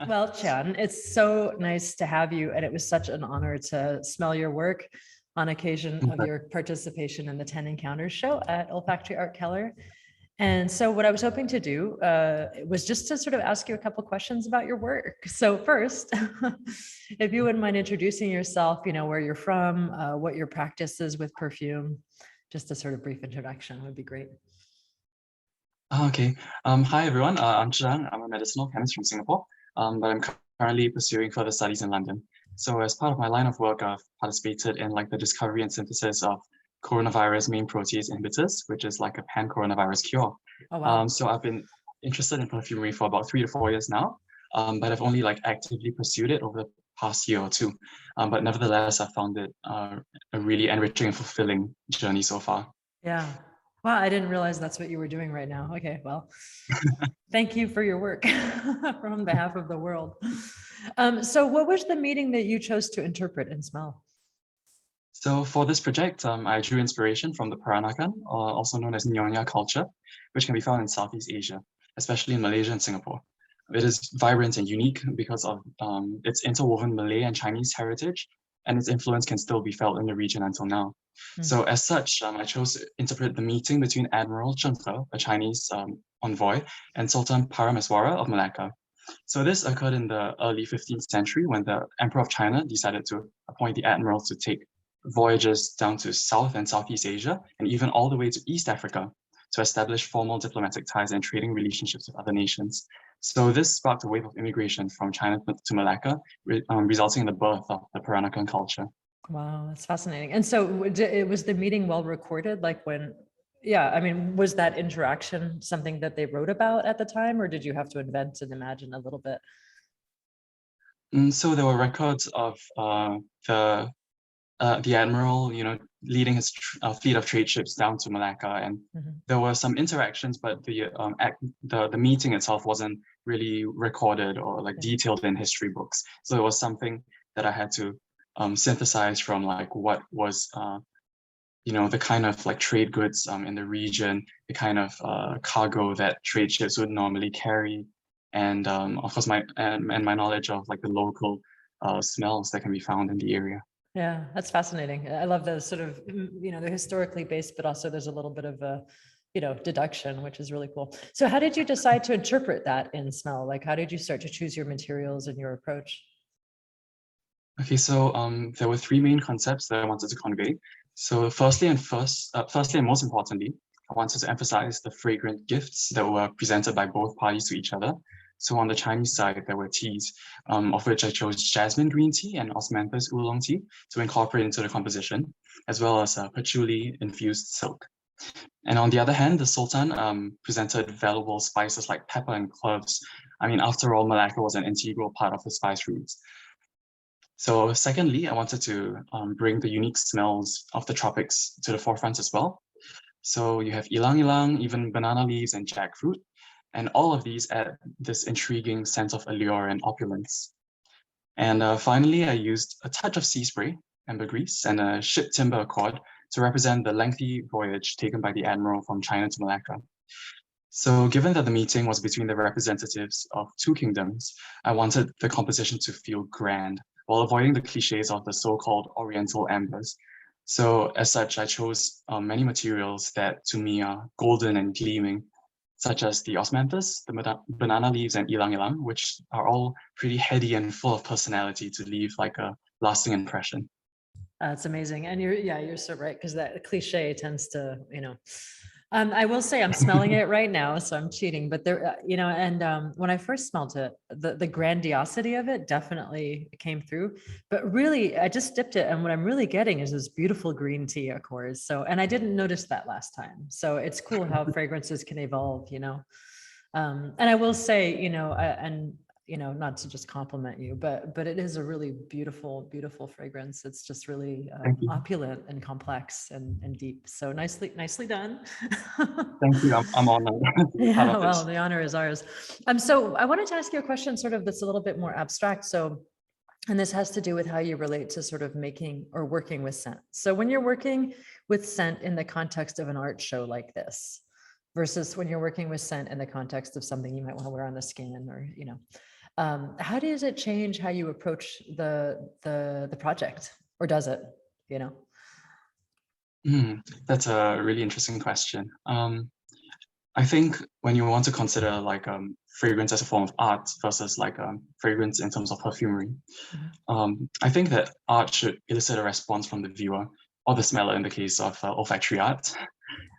Well, Chan, it's so nice to have you, and it was such an honor to smell your work on occasion of your participation in the 10 Encounters show at Olfactory Art Keller. And so what I was hoping to do was just to sort of ask you a couple questions about your work. So first, if you wouldn't mind introducing yourself, where you're from, what your practice is with perfume, just a sort of brief introduction would be great. Okay. Hi, everyone. I'm Zhi'ang. I'm a medicinal chemist from Singapore, but I'm currently pursuing further studies in London. So as part of my line of work, I've participated in like the discovery and synthesis of coronavirus main protease inhibitors, which is like a pan-coronavirus cure. Oh, wow. So I've been interested in perfumery for about 3 to 4 years now, but I've only like actively pursued it over the past year or two. But nevertheless, I found it a really enriching and fulfilling journey so far. Yeah. Wow, I didn't realize that's what you were doing right now. Okay, well, thank you for your work on behalf of the world. So what was the meaning that you chose to interpret and smell? So for this project, I drew inspiration from the Peranakan, also known as Nonya culture, which can be found in Southeast Asia, especially in Malaysia and Singapore. It is vibrant and unique because of its interwoven Malay and Chinese heritage, and its influence can still be felt in the region until now. So as such, I chose to interpret the meeting between Admiral Zheng He, a Chinese envoy, and Sultan Parameswara of Malacca. So this occurred in the early 15th century when the Emperor of China decided to appoint the admiral to take voyages down to South and Southeast Asia, and even all the way to East Africa to establish formal diplomatic ties and trading relationships with other nations. So this sparked a wave of immigration from China to Malacca, resulting in the birth of the Peranakan culture. Wow, that's fascinating. And so was the meeting well recorded? Like was that interaction something that they wrote about at the time, or did you have to invent and imagine a little bit? So there were records of the admiral, leading his fleet of trade ships down to Malacca, and there were some interactions, but the meeting itself wasn't really recorded or like detailed in history books. So it was something that I had to synthesize from like what was the kind of like trade goods in the region, the kind of cargo that trade ships would normally carry, and of course my knowledge of like the local smells that can be found in the area. Yeah, that's fascinating. I love the sort of, they're historically based, but also there's a little bit of a, deduction, which is really cool. So how did you decide to interpret that in smell? Like, how did you start to choose your materials and your approach? Okay, so there were 3 main concepts that I wanted to convey. So firstly and most importantly, I wanted to emphasize the fragrant gifts that were presented by both parties to each other. So on the Chinese side, there were teas, of which I chose jasmine green tea and osmanthus oolong tea to incorporate into the composition, as well as patchouli-infused silk. And on the other hand, the Sultan presented valuable spices like pepper and cloves. I mean, after all, Malacca was an integral part of the spice routes. So secondly, I wanted to bring the unique smells of the tropics to the forefront as well. So you have ylang-ylang, even banana leaves and jackfruit. And all of these add this intriguing sense of allure and opulence. And finally, I used a touch of sea spray, ambergris, and a ship timber accord to represent the lengthy voyage taken by the admiral from China to Malacca. So given that the meeting was between the representatives of 2 kingdoms, I wanted the composition to feel grand, while avoiding the cliches of the so-called Oriental ambers. So as such, I chose many materials that to me are golden and gleaming, such as the osmanthus, the banana leaves, and ylang-ylang, which are all pretty heady and full of personality to leave like a lasting impression. That's amazing. And you're so right, because that cliche tends to, I will say I'm smelling it right now, so I'm cheating, but there, and when I first smelled it, the grandiosity of it definitely came through, but really I just dipped it. And what I'm really getting is this beautiful green tea, of course. So, and I didn't notice that last time. So it's cool how fragrances can evolve, and I will say, not to just compliment you, but it is a really beautiful, beautiful fragrance. It's just really opulent and complex and deep. So nicely done. Thank you. I'm honored. Yeah, well, the honor is ours. So I wanted to ask you a question sort of that's a little bit more abstract. So, and this has to do with how you relate to sort of making or working with scent. So when you're working with scent in the context of an art show like this, versus when you're working with scent in the context of something you might want to wear on the skin, or How does it change how you approach the project, or does it? You know? That's a really interesting question. I think when you want to consider like fragrance as a form of art versus like fragrance in terms of perfumery, I think that art should elicit a response from the viewer or the smeller in the case of olfactory art.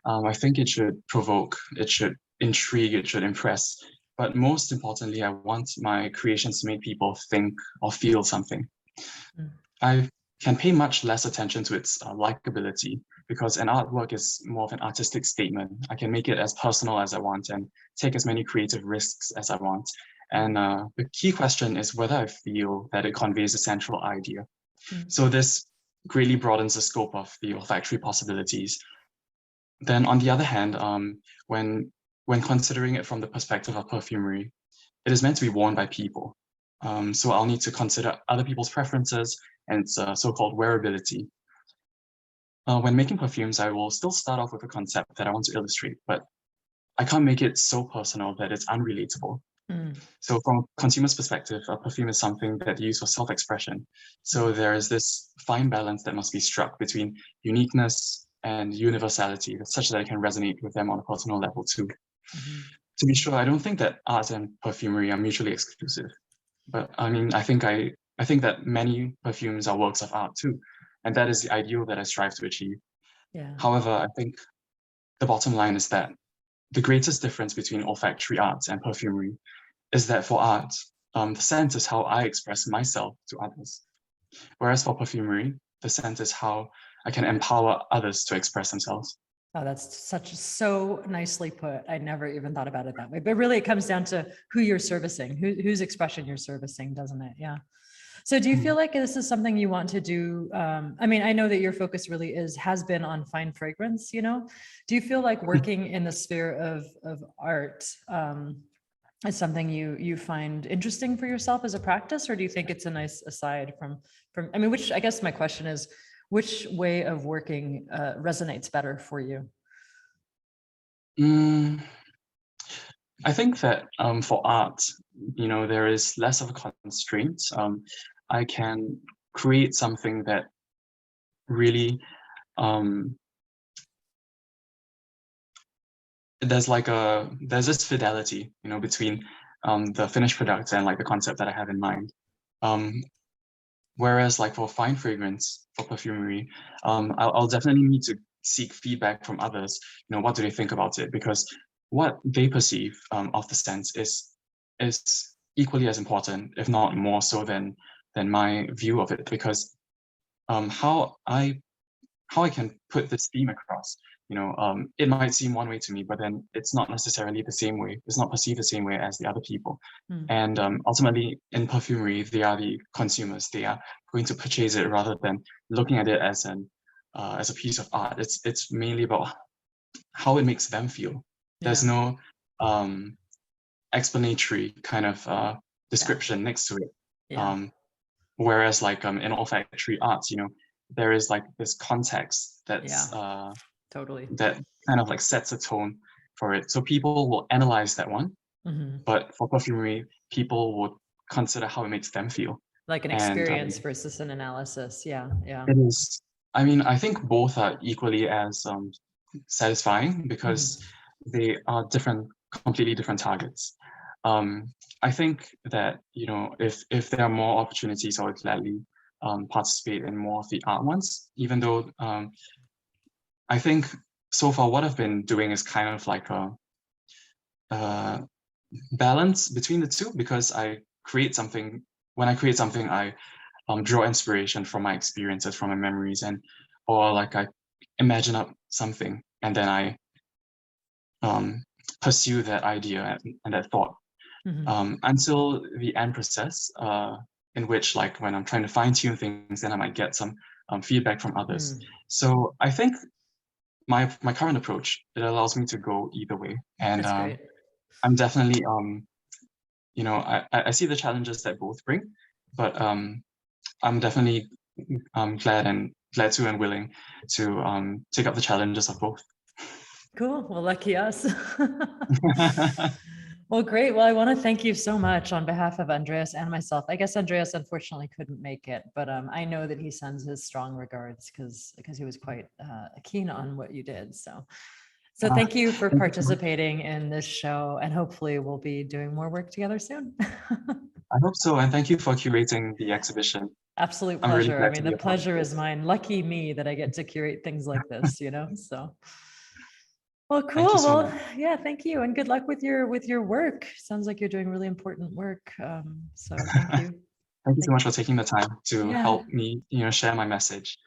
I think it should provoke, it should intrigue, it should impress. But most importantly, I want my creations to make people think or feel something. I can pay much less attention to its likability because an artwork is more of an artistic statement. I can make it as personal as I want and take as many creative risks as I want. And the key question is whether I feel that it conveys a central idea. So this greatly broadens the scope of the olfactory possibilities. Then on the other hand, when considering it from the perspective of perfumery, it is meant to be worn by people. So I'll need to consider other people's preferences and its so-called wearability. When making perfumes, I will still start off with a concept that I want to illustrate, but I can't make it so personal that it's unrelatable. So from a consumer's perspective, a perfume is something that you use for self-expression. So there is this fine balance that must be struck between uniqueness and universality, such that it can resonate with them on a personal level too. To be sure, I don't think that art and perfumery are mutually exclusive. But I mean, I think that many perfumes are works of art too. And that is the ideal that I strive to achieve. Yeah. However, I think the bottom line is that the greatest difference between olfactory art and perfumery is that for art, the scent is how I express myself to others. Whereas for perfumery, the scent is how I can empower others to express themselves. Oh, that's so nicely put. I never even thought about it that way. But really, it comes down to who you're servicing, whose expression you're servicing, doesn't it? Yeah. So do you feel like this is something you want to do? I mean, I know that your focus really has been on fine fragrance, you know? Do you feel like working in the sphere of art is something you find interesting for yourself as a practice, or do you think it's a nice aside from, I mean, which I guess my question is, which way of working resonates better for you? I think that for art, there is less of a constraint. I can create something that really there's this fidelity, between the finished product and like the concept that I have in mind. Whereas like for fine fragrance, for perfumery, I'll definitely need to seek feedback from others. What do they think about it? Because what they perceive of the sense is equally as important, if not more so than my view of it. Because how I can put this theme across, it might seem one way to me, but then it's not necessarily the same way. It's not perceived the same way as the other people. And ultimately, in perfumery, they are the consumers. They are going to purchase it rather than looking at it as a piece of art. It's mainly about how it makes them feel. There's no explanatory kind of description next to it. Whereas like in olfactory arts, there is like this context that's totally that kind of like sets a tone for it. So people will analyze that one, but for perfumery, people would consider how it makes them feel. Like an experience versus an analysis. Yeah. It is. I mean, I think both are equally as satisfying because they are completely different targets. I think that if there are more opportunities, I would gladly participate in more of the art ones, even though I think so far what I've been doing is kind of like a balance between the two, because when I create something, I draw inspiration from my experiences, from my memories, or like I imagine up something and then I pursue that idea and that thought until the end process, in which like when I'm trying to fine tune things, then I might get some feedback from others. So I think my current approach, it allows me to go either way. And I'm definitely, I see the challenges that both bring, but I'm definitely glad to and willing to take up the challenges of both. Cool. Well, lucky us. Well, great. Well, I want to thank you so much on behalf of Andreas and myself. I guess Andreas unfortunately couldn't make it, but I know that he sends his strong regards because he was quite keen on what you did. So thank you for Thank you so much. participating in this show, and hopefully we'll be doing more work together soon. I hope so, and thank you for curating the exhibition. Absolute I'm really pleasure. I glad to mean, be the a part of pleasure is this. mine. Lucky me that I get to curate things like this, so. Well, Thank you cool. so Well, much. yeah, thank you, and good luck with your work. Sounds like you're doing really important work. So thank you. Thank you so Thank- much for taking the time to Yeah, help me, share my message.